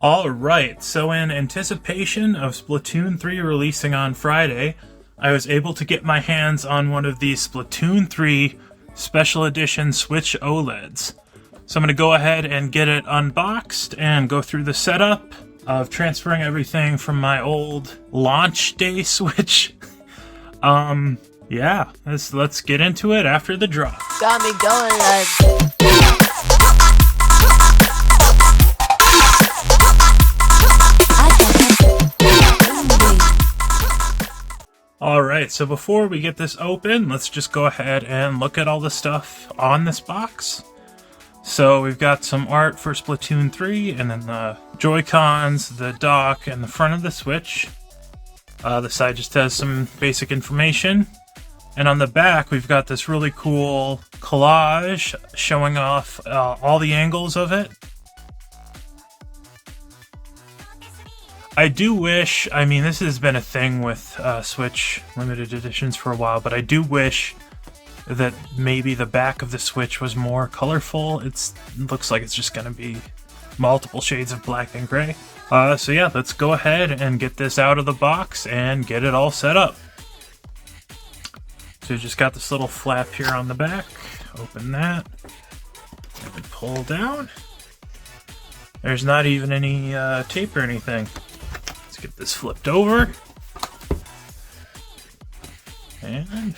Alright, so in anticipation of Splatoon 3 releasing on Friday, I was able to get my hands on one of these Splatoon 3 Special Edition Switch OLEDs. So I'm going to go ahead and get it unboxed and go through the setup of transferring everything from my old launch day Switch. Yeah, let's get into it after the drop. Got me going like... Alright, so before we get this open, let's just go ahead and look at all the stuff on this box. So we've got some art for Splatoon 3, and then the Joy-Cons, the dock, and the front of the Switch. The side just has some basic information. And on the back, we've got this really cool collage showing off all the angles of it. I do wish, I mean, this has been a thing with Switch limited editions for a while, but I do wish that maybe the back of the Switch was more colorful. It looks like it's just going to be multiple shades of black and gray. So yeah, let's go ahead and get this out of the box and get it all set up. So we just got this little flap here on the back. Open that and pull down. There's not even any tape or anything. Let's get this flipped over. And...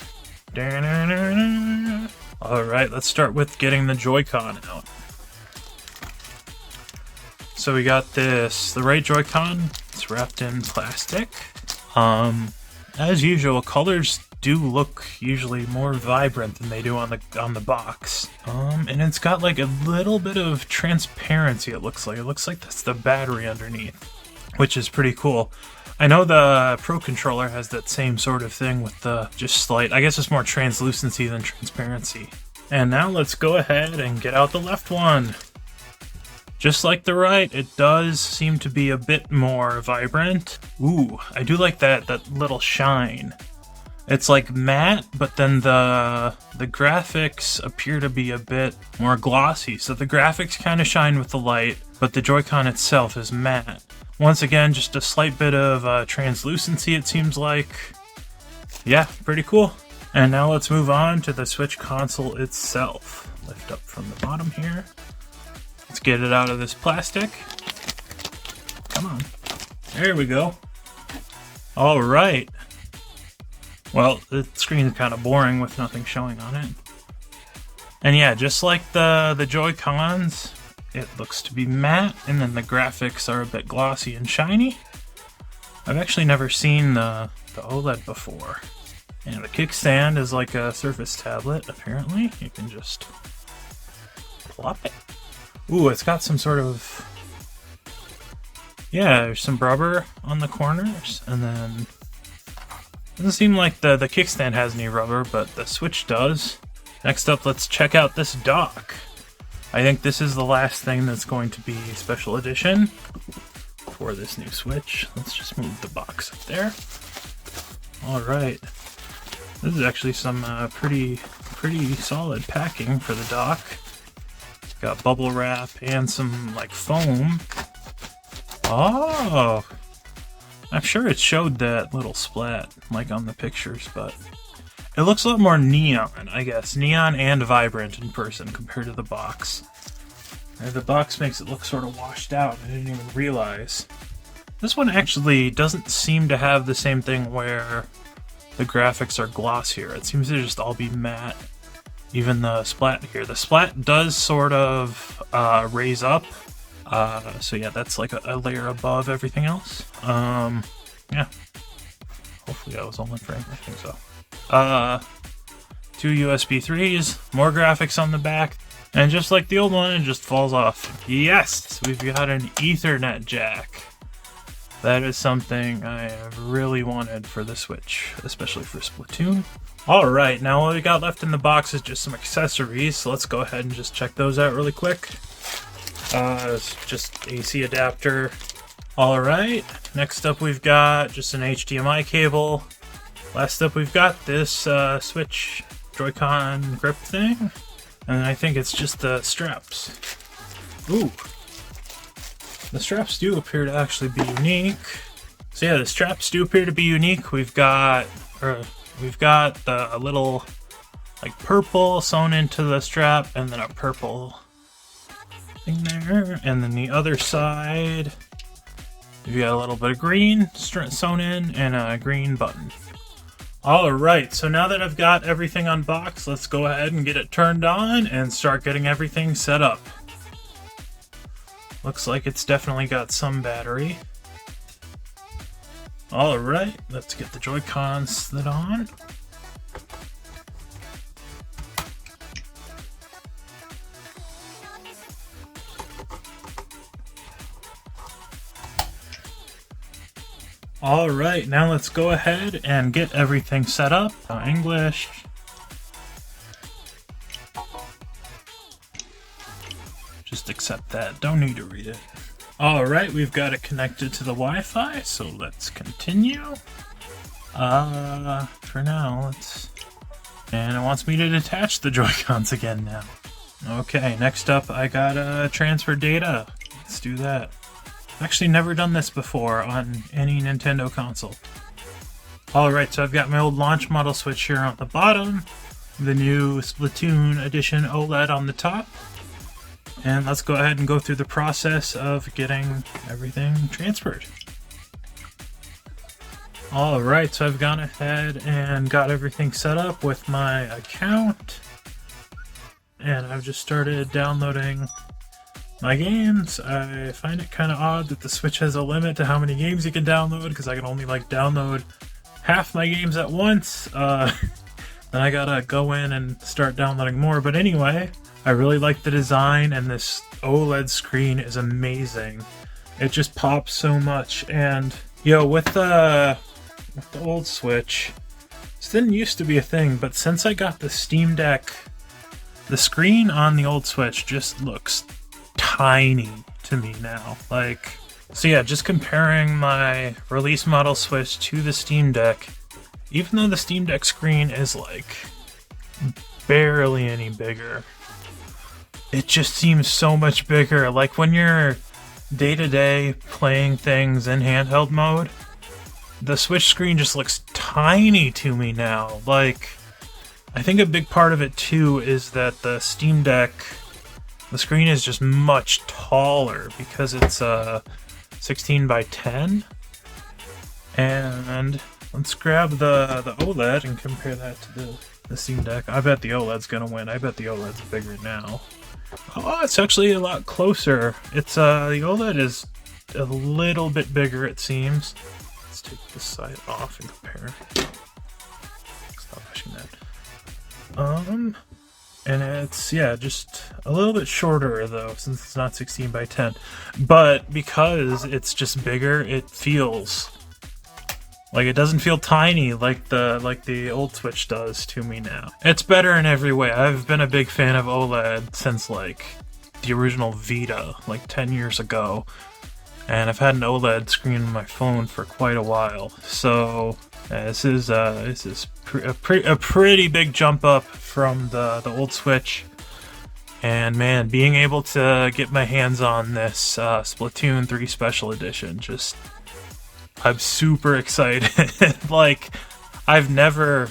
Alright, let's start with getting the Joy-Con out. So we got this, the right Joy-Con, it's wrapped in plastic. As usual, colors do look usually more vibrant than they do on the box. And it's got like a little bit of transparency, it looks like. It looks like that's the battery underneath, which is pretty cool. I know the Pro Controller has that same sort of thing with the just slight, I guess it's more translucency than transparency. And now let's go ahead and get out the left one. Just like the right, it does seem to be a bit more vibrant. Ooh, I do like that little shine. It's like matte, but then the graphics appear to be a bit more glossy. So the graphics kind of shine with the light, but the Joy-Con itself is matte. Once again, just a slight bit of translucency, it seems like. Yeah, pretty cool. And now let's move on to the Switch console itself. Lift up from the bottom here. Let's get it out of this plastic. Come on. There we go. All right. Well, the screen's kind of boring with nothing showing on it. And yeah, just like the Joy-Cons, it looks to be matte, and then the graphics are a bit glossy and shiny. I've actually never seen the OLED before. And the kickstand is like a Surface tablet, apparently. You can just plop it. Ooh, it's got some sort of... Yeah, there's some rubber on the corners, and then... Doesn't seem like the kickstand has any rubber, but the Switch does. Next up, let's check out this dock. I think this is the last thing that's going to be special edition for this new Switch. Let's just move the box up there. Alright. This is actually some pretty solid packing for the dock. Got bubble wrap and some like foam. Oh! I'm sure it showed that little splat like on the pictures, but it looks a lot more neon, I guess. Neon and vibrant in person compared to the box. And the box makes it look sort of washed out. I didn't even realize. This one actually doesn't seem to have the same thing where the graphics are glossier. It seems to just all be matte. Even the splat here. The splat does sort of raise up. So yeah, that's like a layer above everything else. Yeah. Hopefully I was all in frame. I think so. 2 USB 3s, more graphics on the back, and just like the old one, it just falls off. Yes! We've got an Ethernet jack. That is something I have really wanted for the Switch, especially for Splatoon. Alright, now what we got left in the box is just some accessories, so let's go ahead and just check those out really quick. It's just AC adapter. Alright, next up we've got just an HDMI cable. Last up we've got this Switch Joy-Con grip thing. And I think it's just the straps. Ooh. The straps do appear to actually be unique. So yeah, the straps do appear to be unique. We've got the little like purple sewn into the strap, and then a purple thing there, and then the other side you got a little bit of green sewn in and a green button. Alright, so now that I've got everything unboxed, let's go ahead and get it turned on and start getting everything set up. Looks like it's definitely got some battery. Alright, let's get the Joy-Cons slid on. Alright, now let's go ahead and get everything set up. English. Just accept that, don't need to read it. Alright, we've got it connected to the Wi-Fi, so let's continue. For now, let's... And it wants me to detach the Joy-Cons again now. Okay, next up I gotta transfer data. Let's do that. I've actually never done this before on any Nintendo console. Alright, so I've got my old launch model Switch here on the bottom, the new Splatoon edition OLED on the top. And let's go ahead and go through the process of getting everything transferred. Alright, so I've gone ahead and got everything set up with my account. And I've just started downloading my games. I find it kind of odd that the Switch has a limit to how many games you can download, because I can only like download half my games at once. Then I gotta go in and start downloading more. But anyway, I really like the design, and this OLED screen is amazing. It just pops so much. And yo, with the old Switch, this didn't used to be a thing, but since I got the Steam Deck, the screen on the old Switch just looks tiny to me now. Like, so yeah, just comparing my release model Switch to the Steam Deck, even though the Steam Deck screen is like barely any bigger, it just seems so much bigger. Like when you're day-to-day playing things in handheld mode, the Switch screen just looks tiny to me now. Like, I think a big part of it too is that the Steam Deck, the screen is just much taller because it's 16 by 10. And let's grab the OLED and compare that to the Steam Deck. I bet the OLED's gonna win. I bet the OLED's bigger now. Oh, it's actually a lot closer. It's the OLED is a little bit bigger, it seems. Let's take this side off and compare. Stop pushing that. And it's, yeah, just a little bit shorter though, since it's not 16 by 10. But because it's just bigger, it feels like, it doesn't feel tiny like the old Switch does to me now. It's better in every way. I've been a big fan of OLED since like the original Vita, like 10 years ago. And I've had an OLED screen on my phone for quite a while. So this is a pretty big jump up from the old Switch. And man, being able to get my hands on this Splatoon 3 Special Edition, just, I'm super excited. Like, I've never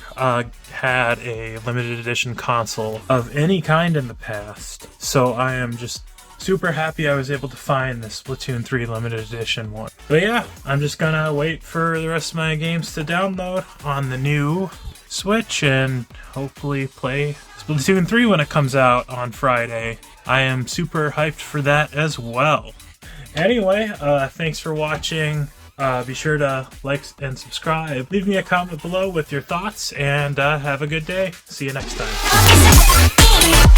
had a limited edition console of any kind in the past, so I am just super happy I was able to find this Splatoon 3 limited edition one. But yeah, I'm just gonna wait for the rest of my games to download on the new Switch and hopefully play Splatoon 3 when it comes out on Friday. I am super hyped for that as well. Anyway, thanks for watching. Be sure to like and subscribe. Leave me a comment below with your thoughts, and have a good day. See you next time.